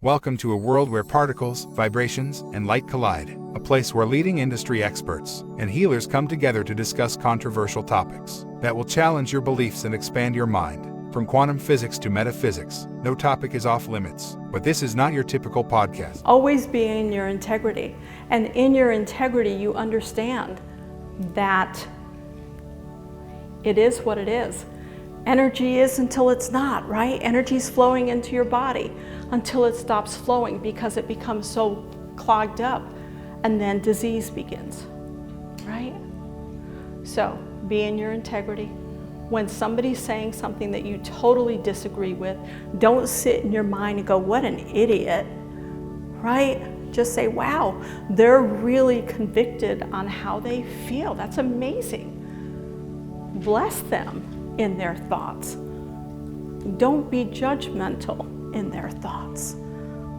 Welcome to a world where particles, vibrations, and light collide, a place where leading industry experts and healers come together to discuss controversial topics that will challenge your beliefs and expand your mind. From quantum physics to metaphysics, no topic is off limits, but this is not your typical podcast. Always be in your integrity, and in your integrity you understand that it is what it is. Energy is until it's not, right? Energy is flowing into your body until it stops flowing because it becomes so clogged up, and then disease begins, right? So be in your integrity. When somebody's saying something that you totally disagree with, don't sit in your mind and go, what an idiot, right? Just say, wow, they're really convicted on how they feel. That's amazing. Bless them in their thoughts. Don't be judgmental in their thoughts.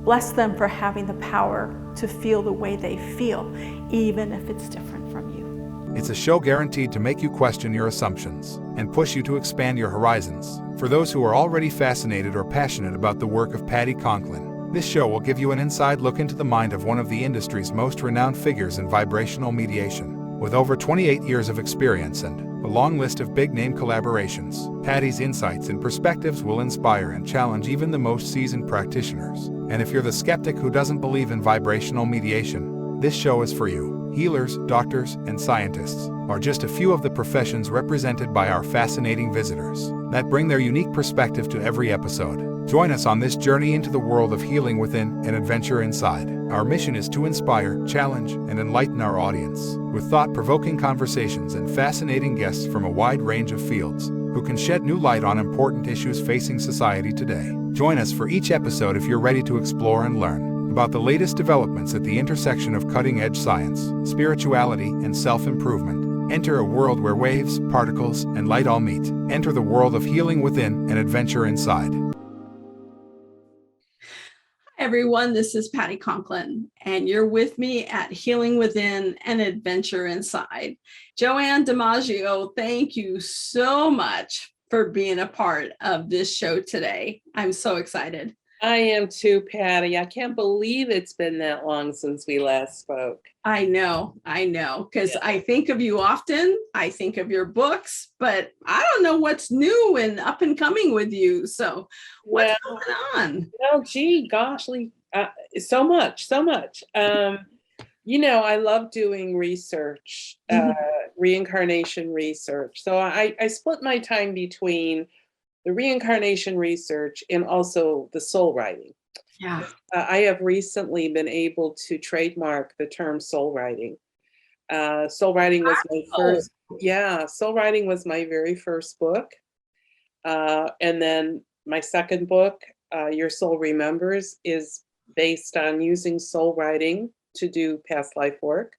Bless them for having the power to feel the way they feel, even if it's different from you. It's a show guaranteed to make you question your assumptions and push you to expand your horizons. For those who are already fascinated or passionate about the work of Patty Conklin, this show will give you an inside look into the mind of one of the industry's most renowned figures in vibrational mediation. With over 28 years of experience and a long list of big-name collaborations, Patty's insights and perspectives will inspire and challenge even the most seasoned practitioners. And if you're the skeptic who doesn't believe in vibrational mediation, this show is for you. Healers, doctors, and scientists are just a few of the professions represented by our fascinating visitors that bring their unique perspective to every episode. Join us on this journey into the world of healing within and adventure inside. Our mission is to inspire, challenge, and enlighten our audience with thought-provoking conversations and fascinating guests from a wide range of fields who can shed new light on important issues facing society today. Join us for each episode if you're ready to explore and learn about the latest developments at the intersection of cutting-edge science, spirituality, and self-improvement. Enter a world where waves, particles, and light all meet. Enter the world of healing within and adventure inside. Hi everyone, this is Patty Conklin, and you're with me at Healing Within and Adventure Inside. Joanne DiMaggio, thank you so much for being a part of this show today. I'm so excited. I am too, Patty. I can't believe it's been that long since we last spoke. I know, because I think of you often. I think of your books, but I don't know what's new and up and coming with you. So what's going on? Oh, gee, goshly, so much. I love doing research, reincarnation research. So I split my time between the reincarnation research and also the soul writing. Yeah. I have recently been able to trademark the term soul writing. Soul writing was my first. Yeah, soul writing was my very first book. And then my second book, Your Soul Remembers, is based on using soul writing to do past life work.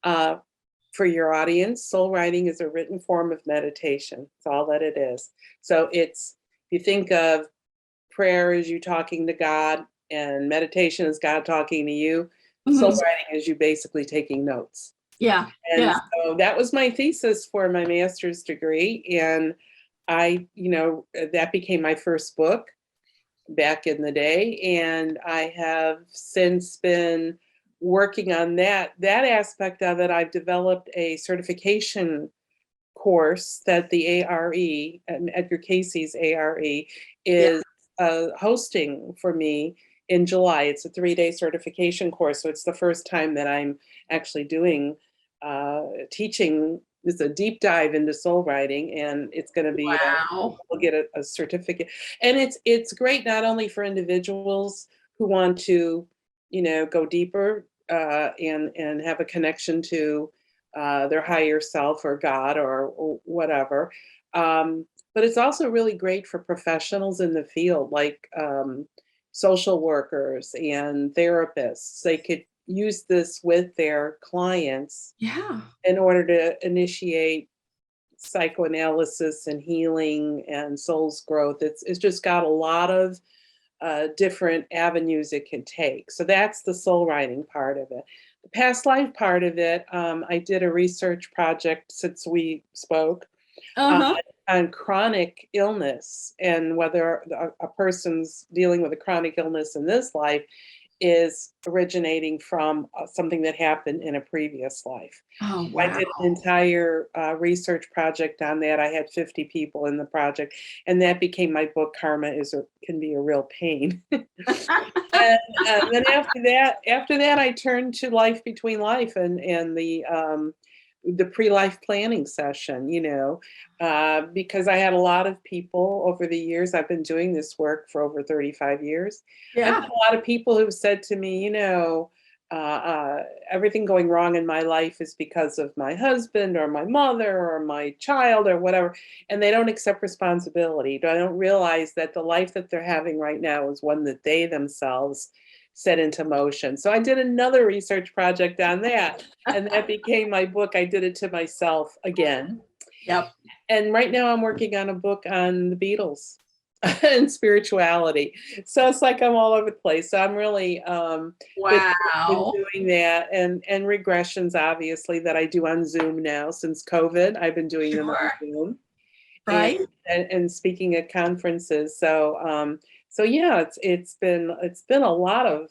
For your audience, soul writing is a written form of meditation. It's all that it is. So you think of prayer as you talking to God, and meditation is God talking to you. Soul writing is you basically taking notes. Yeah. And so that was my thesis for my master's degree. And that became my first book back in the day. And I have since been working on that aspect of it. I've developed a certification course that the A.R.E, Edgar Cayce's A.R.E, is hosting for me in July. It's a 3-day certification course. So it's the first time that I'm actually doing teaching. It's a deep dive into soul writing, and it's going to be, we'll get a certificate. And it's great not only for individuals who want to, go deeper and have a connection to their higher self or God or whatever. But it's also really great for professionals in the field, like social workers and therapists. They could use this with their clients in order to initiate psychoanalysis and healing and soul's growth. It's just got a lot of different avenues it can take. So that's the soul writing part of it. The past life part of it, I did a research project since we spoke. on chronic illness, and whether a person's dealing with a chronic illness in this life is originating from something that happened in a previous life. Oh, I wow. did an entire research project on that. I had 50 people in the project, and that became my book. Karma can be a real pain. And then after that, I turned to Life Between Life and the pre-life planning session. Because I had a lot of people over the years. I've been doing this work for over 35 years. I've Yeah. had a lot of people who've said to me, everything going wrong in my life is because of my husband or my mother or my child or whatever, and they don't accept responsibility. They don't realize that the life that they're having right now is one that they themselves set into motion. So I did another research project on that, and that became my book. I did it to myself again. Yep. And right now I'm working on a book on the Beatles and spirituality. So it's like I'm all over the place. So I'm really been Wow. doing that, and regressions, obviously, that I do on Zoom now since COVID. I've been doing them on Sure. Zoom and, Right. and speaking at conferences. So yeah, it's been a lot of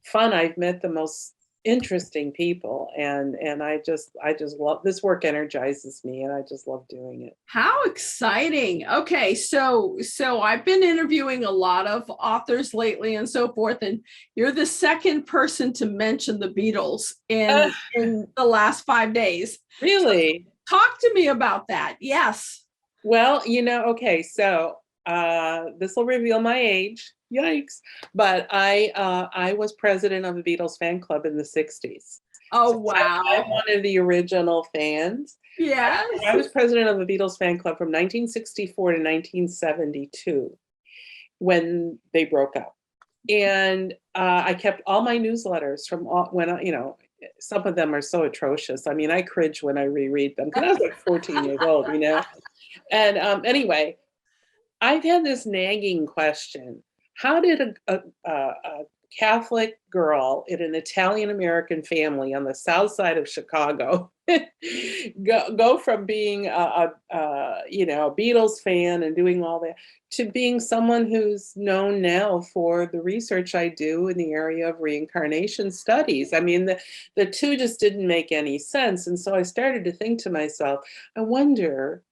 fun. I've met the most interesting people, and I just love this work. Energizes me, and I just love doing it. How exciting. Okay, so I've been interviewing a lot of authors lately and so forth, and you're the second person to mention the Beatles in the last 5 days. Really? Talk to me about that. Yes. Well, okay, so this will reveal my age. Yikes! But I was president of the Beatles fan club in the '60s. Oh, So wow. I'm one of the original fans. Yes. I was president of the Beatles fan club from 1964 to 1972 when they broke up. And I kept all my newsletters from some of them are so atrocious. I mean, I cringe when I reread them because I was like 14 years old, And anyway, I've had this nagging question. How did a Catholic girl in an Italian American family on the south side of Chicago go from being a Beatles fan and doing all that to being someone who's known now for the research I do in the area of reincarnation studies? I mean, the two just didn't make any sense. And so I started to think to myself, I wonder,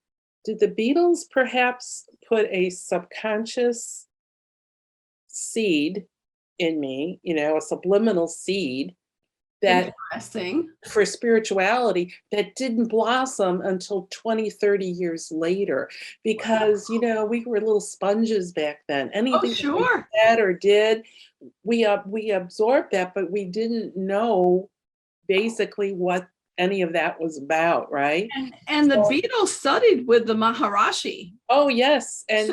did the Beatles perhaps put a subconscious seed in me, a subliminal seed that Interesting. for spirituality that didn't blossom until 20, 30 years later? Because, we were little sponges back then. Oh, Anything that we sure. said or did, we absorbed that, but we didn't know basically what any of that was about, right? And the So, Beatles studied with the Maharishi. oh yes, and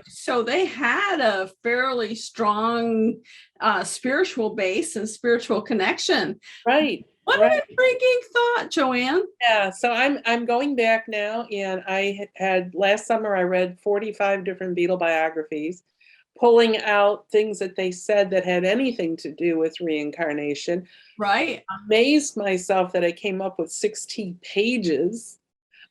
So they had a fairly strong spiritual base and spiritual connection. right, What right. an intriguing thought, Joanne. Yeah, so I'm going back now, and I had last summer I read 45 different Beatle biographies, pulling out things that they said that had anything to do with reincarnation. Right. Amazed myself that I came up with 16 pages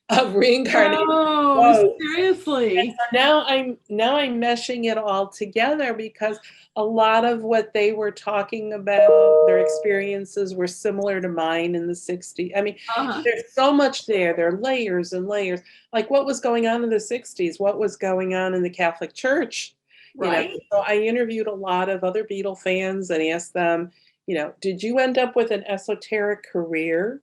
of reincarnation. Oh, seriously. Now I'm meshing it all together because a lot of what they were talking about, their experiences were similar to mine in the '60s. I mean, Uh-huh. there's so much there. There are layers and layers. Like what was going on in the '60s? What was going on in the Catholic Church? Right. So I interviewed a lot of other Beatle fans and asked them, did you end up with an esoteric career?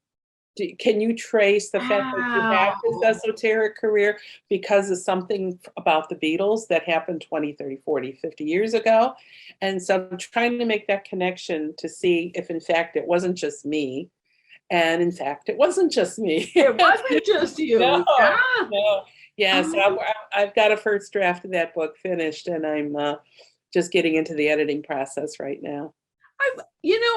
Can you trace the fact that you have Wow. this esoteric career because of something about the Beatles that happened 20, 30, 40, 50 years ago? And so I'm trying to make that connection to see if, in fact, it wasn't just me. And in fact, it wasn't just me. It wasn't just you. No, Yeah. no. Yeah, so I've got a first draft of that book finished, and I'm just getting into the editing process right now.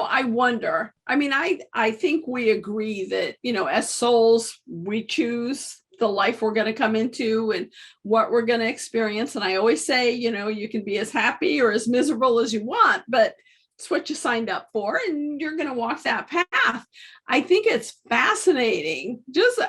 I wonder. I mean, I think we agree that, as souls, we choose the life we're going to come into and what we're going to experience. And I always say, you can be as happy or as miserable as you want, but it's what you signed up for, and you're going to walk that path. I think it's fascinating, just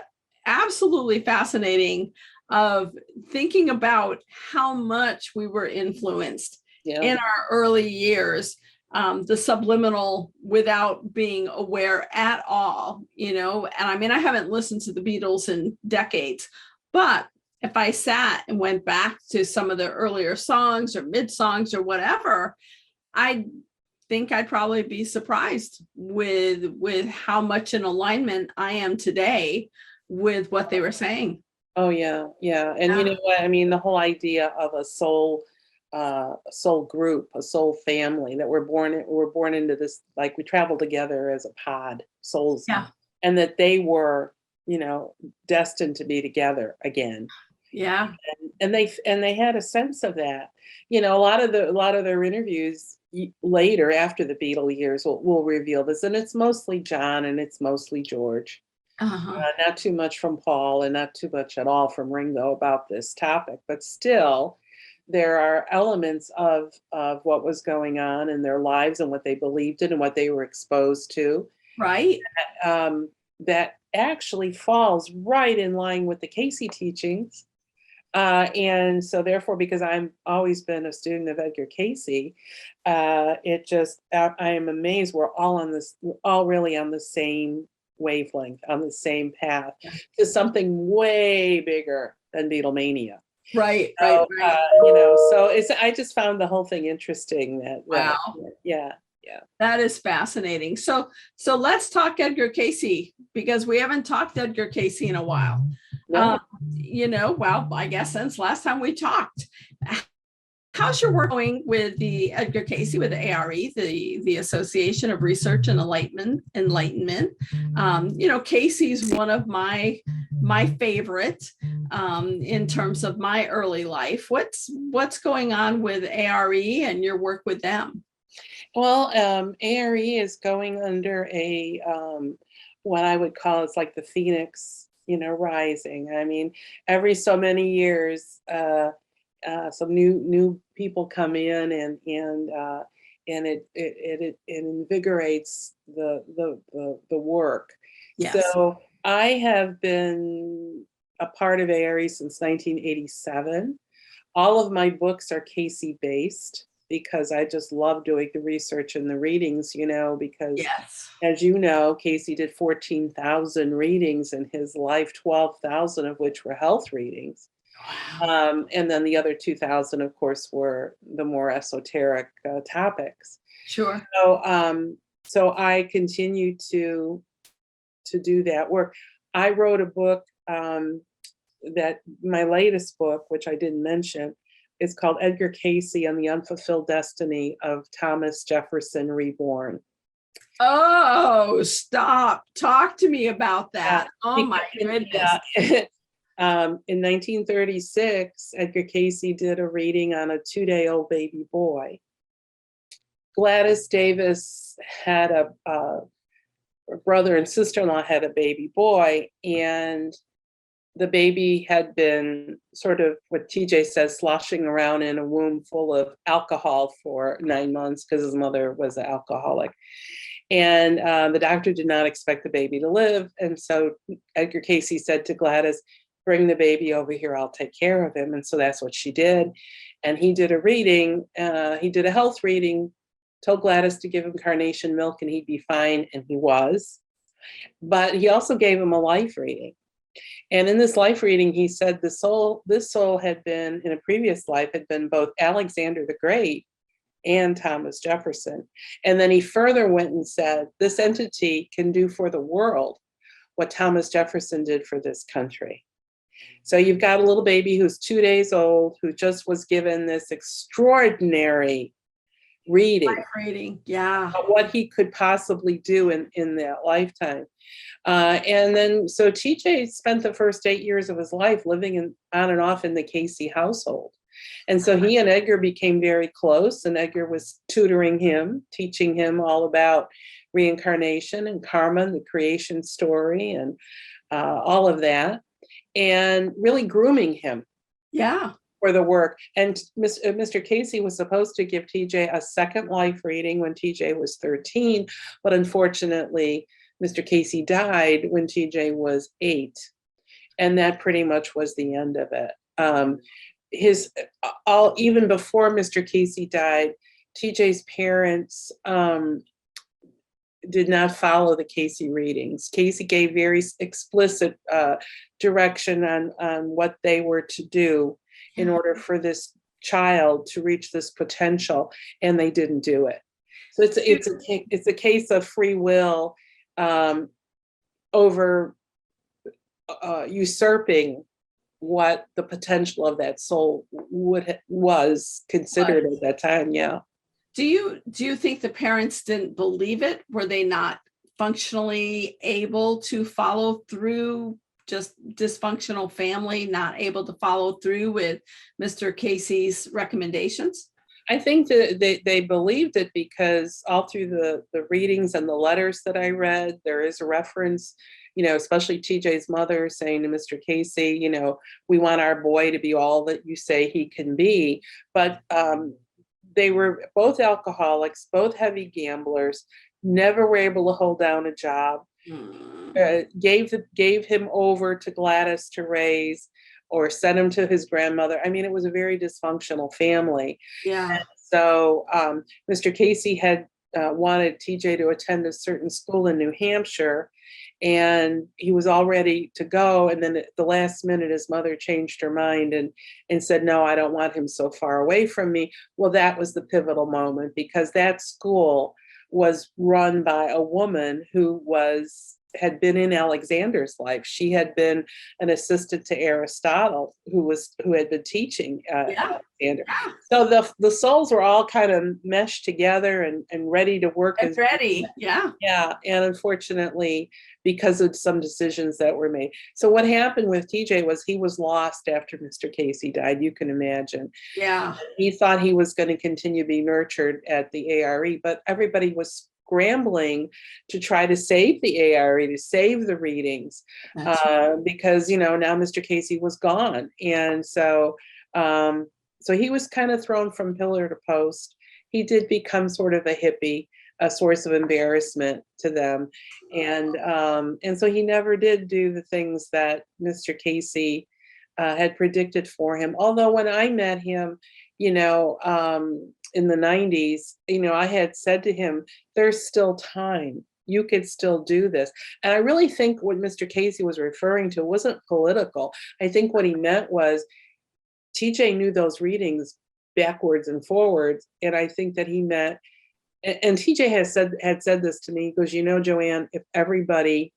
absolutely fascinating. of thinking about how much we were influenced in our early years, the subliminal, without being aware at all, and I mean, I haven't listened to the Beatles in decades, but if I sat and went back to some of the earlier songs or mid songs or whatever, I think I'd probably be surprised with how much in alignment I am today with what they were saying. Oh yeah. And you know what? I mean, the whole idea of a soul group, a soul family, that we're born into this, like we travel together as a pod, souls, and that they were, destined to be together again. Yeah. And they had a sense of that. A lot of their interviews later, after the Beatle years, will reveal this, and it's mostly John and it's mostly George. Not too much from Paul and not too much at all from Ringo about this topic, but still there are elements of what was going on in their lives and what they believed in and what they were exposed to. Right. That actually falls right in line with the Cayce teachings. And so therefore, because I've always been a student of Edgar Cayce, I am amazed we're all really on the same wavelength, on the same path to something way bigger than Beatlemania. Right. So I just found the whole thing interesting. Wow. Yeah. That is fascinating. So let's talk Edgar Cayce, because we haven't talked Edgar Cayce in a while. No. Well, I guess since last time we talked. How's your work going with the Edgar Cayce, with the A.R.E, the Association of Research and Enlightenment? Cayce's one of my favorite in terms of my early life. What's going on with A.R.E and your work with them? Well, A.R.E is going under a what I would call, it's like the Phoenix, rising. I mean, every so many years, some new people come in, and it invigorates the work. Yes. So I have been a part of A.R.E since 1987. All of my books are Cayce based, because I just love doing the research and the readings, because as you know, Cayce did 14,000 readings in his life, 12,000 of which were health readings. Wow. And then the other 2,000, of course, were the more esoteric topics. Sure. So I continue to do that work. I wrote a book, that my latest book, which I didn't mention, is called Edgar Cayce and the Unfulfilled Destiny of Thomas Jefferson Reborn. Oh, stop. Talk to me about that. My goodness. In 1936, Edgar Cayce did a reading on a 2-day-old baby boy. Gladys Davis had her brother and sister-in-law had a baby boy, and the baby had been sort of, what TJ says, sloshing around in a womb full of alcohol for 9 months because his mother was an alcoholic. And the doctor did not expect the baby to live. And so Edgar Cayce said to Gladys, "Bring the baby over here, I'll take care of him." And so that's what she did. And he did a reading, he did a health reading, told Gladys to give him carnation milk and he'd be fine, and he was. But he also gave him a life reading. And in this life reading, he said this soul had been, in a previous life, had been both Alexander the Great and Thomas Jefferson. And then he further went and said, this entity can do for the world what Thomas Jefferson did for this country. So you've got a little baby who's 2 days old, who just was given this extraordinary reading. Life reading, yeah. What he could possibly do in that lifetime. And then, so TJ spent the first 8 years of his life living on and off in the Cayce household. And so he and Edgar became very close, and Edgar was tutoring him, teaching him all about reincarnation and karma and the creation story and all of that, and really grooming him. Yeah. For the work. And Mr. Cayce was supposed to give TJ a second life reading when TJ was 13, but unfortunately, Mr. Cayce died when TJ was 8. And that pretty much was the end of it. Even before Mr. Cayce died, TJ's parents did not follow the Cayce readings. Cayce gave very explicit direction on what they were to do in order for this child to reach this potential, and they didn't do it. So it's a case of free will over usurping what the potential of that soul was considered at that time. Yeah. Do you think the parents didn't believe it? Were they not functionally able to follow through? Just dysfunctional family, not able to follow through with Mr. Cayce's recommendations? I think that they believed it because all through the readings and the letters that I read, there is a reference, especially TJ's mother saying to Mr. Cayce, we want our boy to be all that you say he can be. But they were both alcoholics, both heavy gamblers, never were able to hold down a job, gave him over to Gladys to raise, or sent him to his grandmother. I mean, it was a very dysfunctional family. Yeah. And so Mr. Cayce had wanted TJ to attend a certain school in New Hampshire, and he was all ready to go. And then at the last minute, his mother changed her mind and said, no, I don't want him so far away from me. Well, that was the pivotal moment, because that school was run by a woman who had been in Alexander's life. She had been an assistant to Aristotle, who had been teaching Alexander. So the souls were all kind of meshed together and ready to work. Yeah. And unfortunately, because of some decisions that were made. So what happened with TJ was he was lost after Mr. Cayce died. You can imagine. Yeah. He thought he was going to continue to be nurtured at the A.R.E, but everybody was scrambling to try to save the A.R.E, to save the readings, because now Mr. Cayce was gone, and so he was kind of thrown from pillar to post. He did become sort of a hippie, a source of embarrassment to them, and so he never did do the things that Mr. Cayce had predicted for him. Although when I met him, in the 90s, I had said to him, there's still time. You could still do this. And I really think what Mr. Cayce was referring to wasn't political. I think what he meant was TJ knew those readings backwards and forwards. And I think that he meant, and TJ had said this to me, he goes, Joanne, if everybody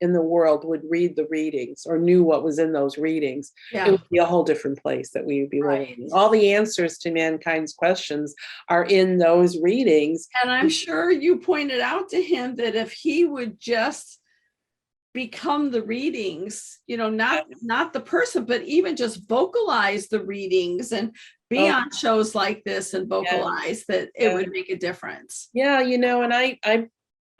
in the world would read the readings or knew what was in those readings, it would be a whole different place that we would be living in. All the answers to mankind's questions are in those readings. And I'm sure you pointed out to him that if he would just become the readings, not the person, but even just vocalize the readings and be on shows like this and vocalize that it would make a difference. Yeah, and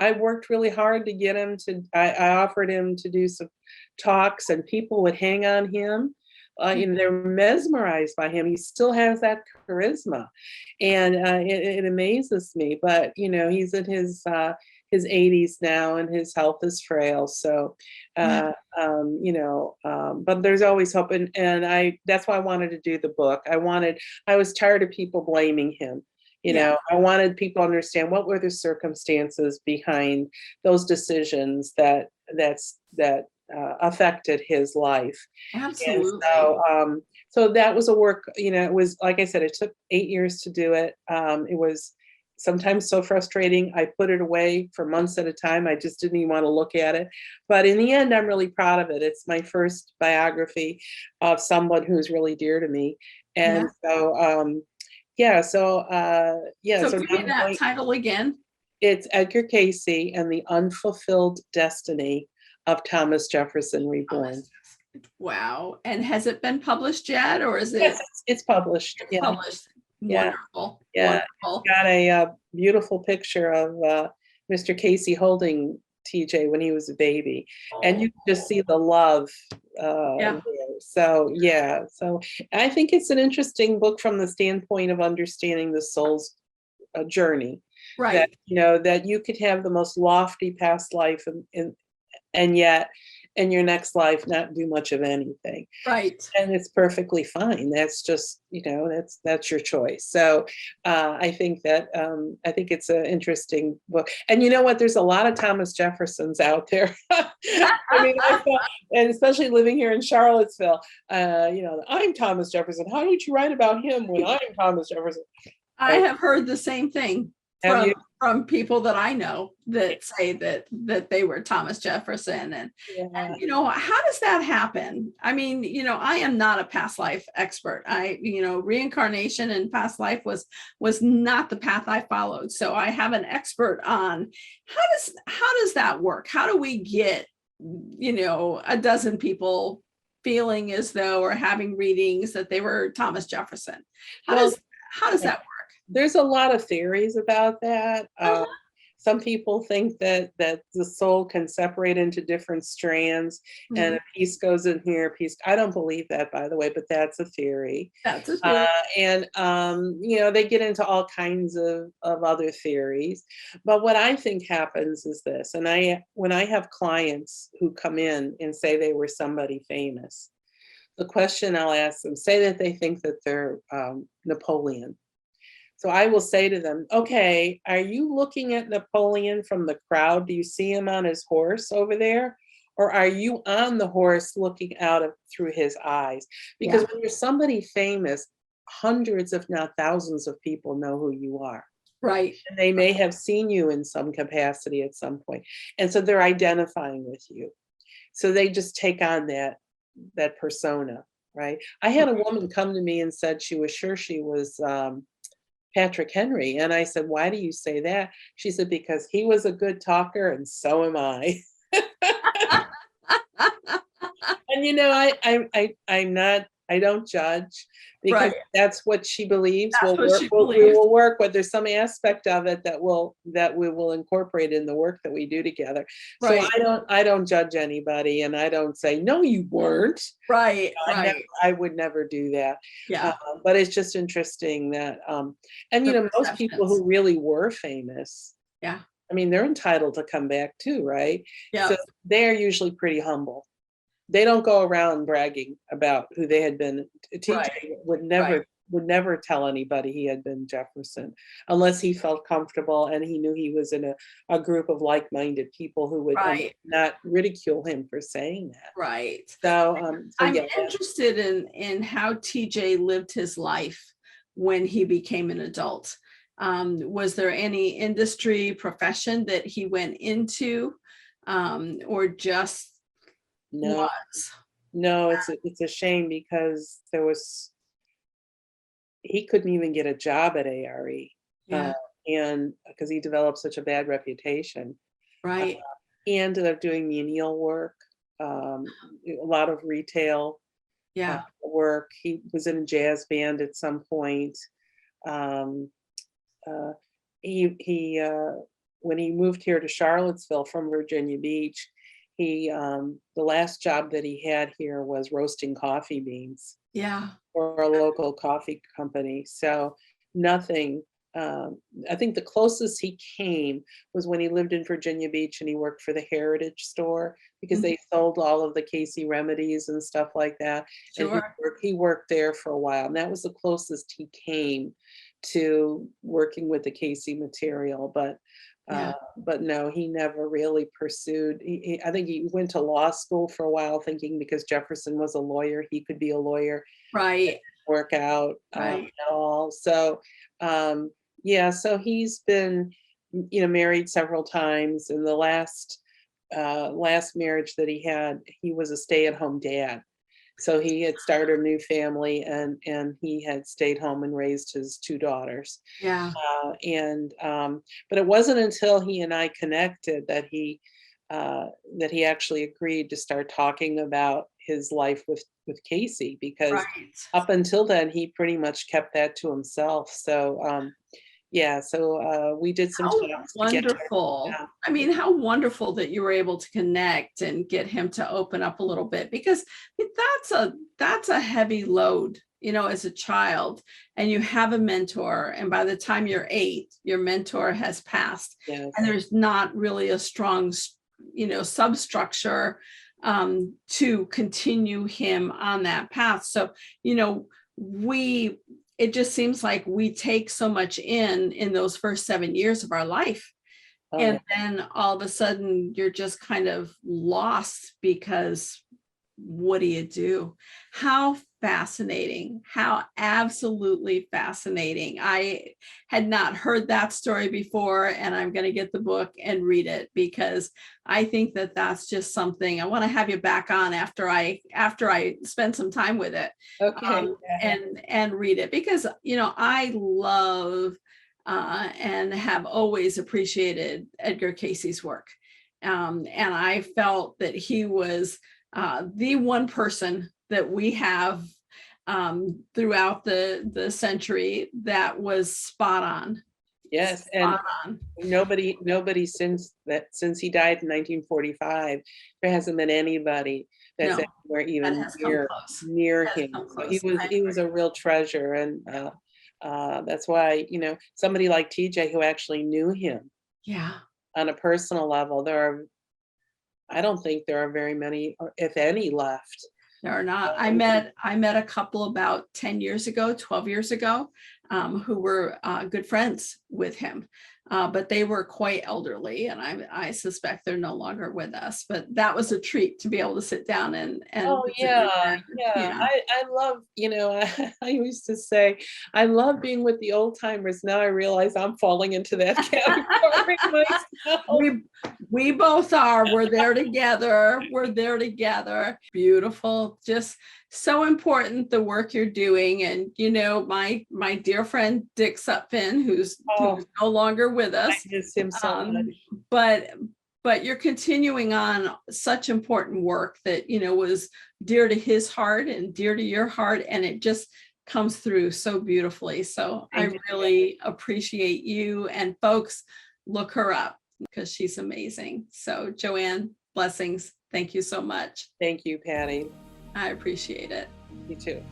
I worked really hard to get him to, I offered him to do some talks, and people would hang on him. They're mesmerized by him. He still has that charisma, and it amazes me. But he's in his 80s now, and his health is frail. So, but there's always hope, and that's why I wanted to do the book. I was tired of people blaming him. I wanted people to understand what were the circumstances behind those decisions that affected his life. Absolutely. And so that was a work, it was, like I said, it took 8 years to do it. It was sometimes so frustrating. I put it away for months at a time. I just didn't even want to look at it. But in the end, I'm really proud of it. It's my first biography of someone who's really dear to me. And so give me that title again. It's Edgar Cayce and the Unfulfilled Destiny of Thomas Jefferson Reborn. Wow. And has it been published yet, or is it? Yes, it's published. It's published. Wonderful. Yeah. Wonderful. Got a beautiful picture of Mr. Cayce holding TJ when he was a baby. And you can just see the love there. So I think it's an interesting book from the standpoint of understanding the soul's journey. Right. That that you could have the most lofty past life and yet in your next life not do much of anything. Right. And it's perfectly fine. That's just, that's your choice. So I think it's an interesting book. And you know what? There's a lot of Thomas Jeffersons out there. I mean, and especially living here in Charlottesville, I'm Thomas Jefferson. How did you write about him when I'm Thomas Jefferson? I have heard the same thing from people that I know that say that they were Thomas Jefferson. And how does that happen? I mean, I am not a past life expert. Reincarnation and past life was not the path I followed. So I have an expert on how does that work? How do we get, a dozen people feeling as though, or having readings that they were Thomas Jefferson? How does that work? There's a lot of theories about that. Some people think that the soul can separate into different strands, and a piece goes in here, a piece. I don't believe that, by the way, but that's a theory. That's a theory. They get into all kinds of other theories. But what I think happens is this, and when I have clients who come in and say they were somebody famous, the question I'll ask them, say that they think that they're Napoleon. So I will say to them, okay, are you looking at Napoleon from the crowd? Do you see him on his horse over there? Or are you on the horse looking out through his eyes? Because when you're somebody famous, hundreds, if not thousands of people know who you are. Right. And they may have seen you in some capacity at some point. And so they're identifying with you. So they just take on that persona, right? I had a woman come to me and said she was sure she was Patrick Henry. And I said, why do you say that? She said, because he was a good talker and so am I. And I don't judge, because that's what she believes will work. We will work, but there's some aspect of it that we will incorporate in the work that we do together. Right. So I don't judge anybody, and I don't say, no, you weren't. Right. I would never do that. Yeah. But it's just interesting that, most people who really were famous, I mean, they're entitled to come back too, right? Yeah. So they're usually pretty humble. They don't go around bragging about who they had been. TJ would never tell anybody he had been Jefferson, unless he felt comfortable and he knew he was in a group of like-minded people who would not ridicule him for saying that. Right. So, I'm interested in how TJ lived his life when he became an adult. Was there any industry, profession that he went into, or just No, it's a shame, because he couldn't even get a job at A.R.E. And because he developed such a bad reputation. Right. He ended up doing menial work, a lot of retail work. He was in a jazz band at some point. He when he moved here to Charlottesville from Virginia Beach, the last job that he had here was roasting coffee beans for a local coffee company. So nothing, I think the closest he came was when he lived in Virginia Beach and he worked for the Heritage Store, because they sold all of the Cayce remedies and stuff like that. Sure. And he worked there for a while, and that was the closest he came to working with the Cayce material. But no, he never really pursued. I think he went to law school for a while, thinking because Jefferson was a lawyer, he could be a lawyer. Right. Work out at all. So, so he's been, married several times. In the last marriage that he had, he was a stay-at-home dad. So he had started a new family, and he had stayed home and raised his two daughters. Yeah. But it wasn't until he and I connected that he actually agreed to start talking about his life with Cayce, because up until then he pretty much kept that to himself. So we did some talks. Wonderful. I mean, how wonderful that you were able to connect and get him to open up a little bit, because that's a heavy load, as a child, and you have a mentor, and by the time you're 8, your mentor has passed. Yes. And there's not really a strong, substructure to continue him on that path. So, you know, it just seems like we take so much in those first 7 years of our life. Oh, And yeah. then all of a sudden you're just kind of lost because what do you do? How fascinating, how absolutely fascinating. I had not heard that story before, and I'm going to get the book and read it because I think that that's just something I want to have you back on after I spend some time with it. Okay. And read it because, you know, I love and have always appreciated Edgar Cayce's work. And I felt that he was the one person that we have throughout the century that was spot on. Yes, and nobody since he died in 1945, there hasn't been anybody that's No, anywhere even that has come close. near Has him. come So close. he was a real treasure, and that's why, you know, somebody like TJ who actually knew him Yeah. on a personal level, I don't think there are very many, or if any, left. There are not. I met a couple about 10 years ago, 12 years ago, who were good friends with him. But they were quite elderly, and I suspect they're no longer with us. But that was a treat to be able to sit down and Oh, visit with yeah, them. yeah. I love, you know, I used to say, I love being with the old timers. Now I realize I'm falling into that category myself. We both are. We're there together. We're there together. Beautiful. Just so important, the work you're doing. And, you know, my dear friend Dick Sutphin, who's no longer with I us. miss him so much. But you're continuing on such important work that, you know, was dear to his heart and dear to your heart. And it just comes through so beautifully. So I really appreciate you, and folks, look her up because she's amazing. So Joanne, blessings. Thank you so much. Thank you, Patty. I appreciate it. You too.